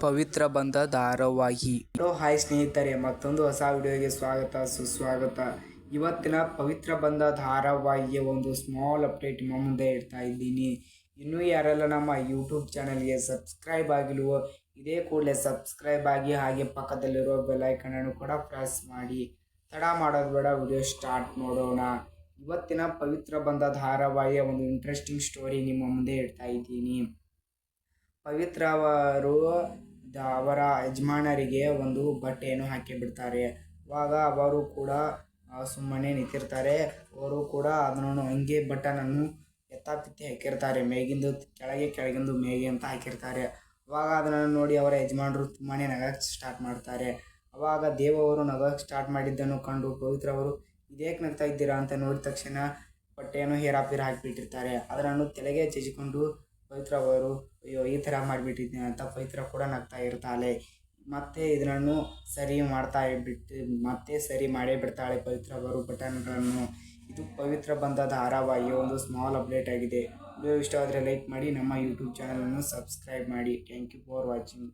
ಪವಿತ್ರ ಬಂಧ ಧಾರಾವಾಹಿ. ಹಾಯ್ ಸ್ನೇಹಿತರೆ, ಮತ್ತೊಂದು ಹೊಸ ವಿಡಿಯೋಗೆ ಸ್ವಾಗತ ಸುಸ್ವಾಗತ. ಇವತ್ತಿನ ಪವಿತ್ರ ಬಂಧ ಧಾರಾವಾಹಿಯ ಒಂದು ಸ್ಮಾಲ್ ಅಪ್ಡೇಟ್ ನಿಮ್ಮ ಮುಂದೆ ಇಡ್ತಾ ಇದ್ದೀನಿ. ಇನ್ನೂ ಯಾರೆಲ್ಲ ನಮ್ಮ ಯೂಟ್ಯೂಬ್ ಚಾನಲ್ಗೆ ಸಬ್ಸ್ಕ್ರೈಬ್ ಆಗಿಲ್ವೋ ಇದೇ ಕೂಡಲೇ ಸಬ್ಸ್ಕ್ರೈಬ್ ಆಗಿ, ಹಾಗೆ ಪಕ್ಕದಲ್ಲಿರೋ ಬೆಲ್ಲೈಕನ್ ಅನ್ನು ಕೂಡ ಪ್ರೆಸ್ ಮಾಡಿ. ತಡ ಮಾಡೋದು ಬೇಡ, ವಿಡಿಯೋ ಸ್ಟಾರ್ಟ್ ಮಾಡೋಣ. ಇವತ್ತಿನ ಪವಿತ್ರ ಬಂಧ ಧಾರಾವಾಹಿಯ ಒಂದು ಇಂಟ್ರೆಸ್ಟಿಂಗ್ ಸ್ಟೋರಿ ನಿಮ್ಮ ಮುಂದೆ ಇಡ್ತಾ ಇದ್ದೀನಿ. ಪವಿತ್ರ ಅವರು ಅವರ ಯಜಮಾನರಿಗೆ ಒಂದು ಬಟ್ಟೆಯನ್ನು ಹಾಕಿ ಬಿಡ್ತಾರೆ. ಆವಾಗ ಅವರು ಕೂಡ ಸುಮ್ಮನೆ ನಿಂತಿರ್ತಾರೆ. ಅವರು ಕೂಡ ಅದನ್ನು ಹಂಗೆ ಬಟನನ್ನು ಎತ್ತಾಪಿತ್ತಿ ಹಾಕಿರ್ತಾರೆ. ಮೇಗಿಂದು ಕೆಳಗೆ, ಕೆಳಗಿಂದು ಮೇಗೆ ಅಂತ ಹಾಕಿರ್ತಾರೆ. ಅವಾಗ ಅದನ್ನು ನೋಡಿ ಅವರ ಯಜಮಾನರು ತುಂಬಾ ನಗಕ್ಕೆ ಸ್ಟಾರ್ಟ್ ಮಾಡ್ತಾರೆ. ಅವಾಗ ದೇವರು ನಗಕ್ಕೆ ಸ್ಟಾರ್ಟ್ ಮಾಡಿದ್ದನ್ನು ಕಂಡು ಪವಿತ್ರ ಅವರು ಇದೇಕೆ ನಗ್ತಾ ಇದ್ದೀರಾ ಅಂತ ನೋಡಿದ ತಕ್ಷಣ ಬಟ್ಟೆಯನ್ನು ಹೇರಾಪೇರ ಹಾಕಿಬಿಟ್ಟಿರ್ತಾರೆ. ಅದನ್ನು ತಲೆಗೆ ಚಚ್ಚಿಕೊಂಡು ಪವಿತ್ರ ಅವರು ಅಯ್ಯೋ ಈ ಥರ ಮಾಡಿಬಿಟ್ಟಿದ್ದೀನಿ ಅಂತ ಪವಿತ್ರ ಕೂಡ ನಗ್ತಾ ಇರ್ತಾಳೆ. ಮತ್ತೆ ಇದನ್ನು ಸರಿ ಮಾಡ್ತಾ ಬಿಟ್ಟು ಮತ್ತೆ ಸರಿ ಮಾಡೇ ಬಿಡ್ತಾಳೆ ಪವಿತ್ರ ಅವರು ಬಟನ್ಗಳನ್ನು. ಇದು ಪವಿತ್ರ ಬಂಧ ಧಾರಾವಾಹಿಯ ಒಂದು ಸ್ಮಾಲ್ ಅಪ್ಡೇಟ್ ಆಗಿದೆ. ವಿಡಿಯೋ ಇಷ್ಟ ಆದರೆ ಲೈಕ್ ಮಾಡಿ, ನಮ್ಮ ಯೂಟ್ಯೂಬ್ ಚಾನಲನ್ನು ಸಬ್ಸ್ಕ್ರೈಬ್ ಮಾಡಿ. Thank you for watching.